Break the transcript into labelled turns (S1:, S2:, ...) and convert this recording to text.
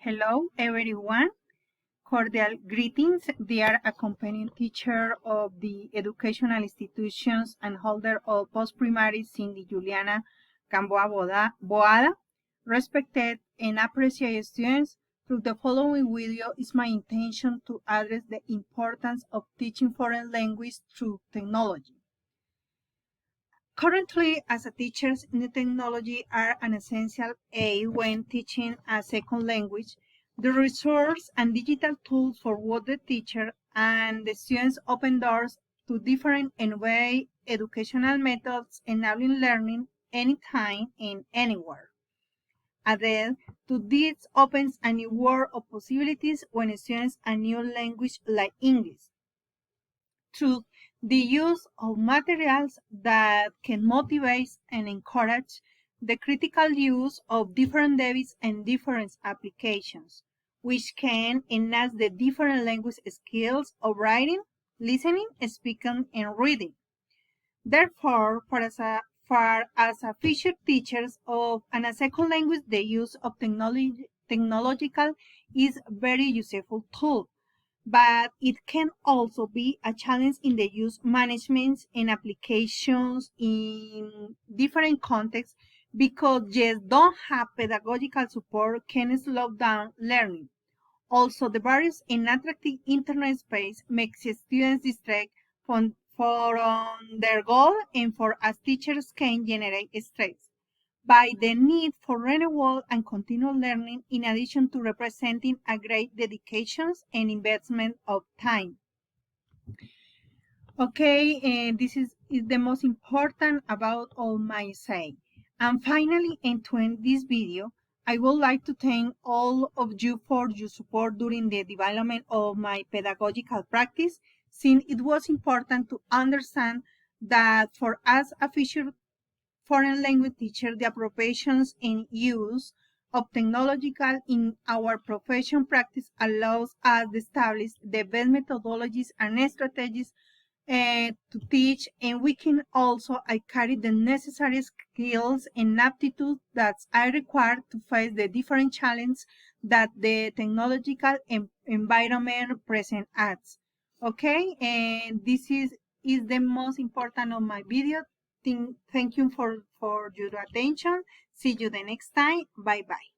S1: Hello, everyone. Cordial greetings, dear accompanying teacher of the educational institutions and holder of post-primary Cindy Juliana Gamboa Boada. Respected and appreciated students, through the following video is my intention to address the importance of teaching foreign language through technology. Currently, as a teachers, new technology are an essential aid when teaching a second language. The resource and digital tools for both the teacher and the students open doors to different and varied educational methods, enabling learning anytime and anywhere. Added to this opens a new world of possibilities when students a new language like English. Through the use of materials that can motivate and encourage the critical use of different debits and different applications, which can enhance the different language skills of writing, listening, speaking, and reading. Therefore, for as a future teachers of a second language, the use of technological is a very useful tool, but it can also be a challenge in the use management and applications in different contexts because just don't have pedagogical support can slow down learning. Also, the various inattractive internet space makes students distract from their goal and for as teachers can generate stress by the need for renewal and continual learning in addition to representing a great dedication and investment of time. Okay, and this is the most important about all my say. And finally, and to end this video, I would like to thank all of you for your support during the development of my pedagogical practice, since it was important to understand that for us a future foreign language teacher, the appropriations and use of technological in our profession practice allows us to establish the best methodologies and strategies to teach, and we can also carry the necessary skills and aptitudes that are required to face the different challenges that the technological environment presents us. Okay, and this is the most important of my video. Thank you for your attention. See you the next time. Bye bye.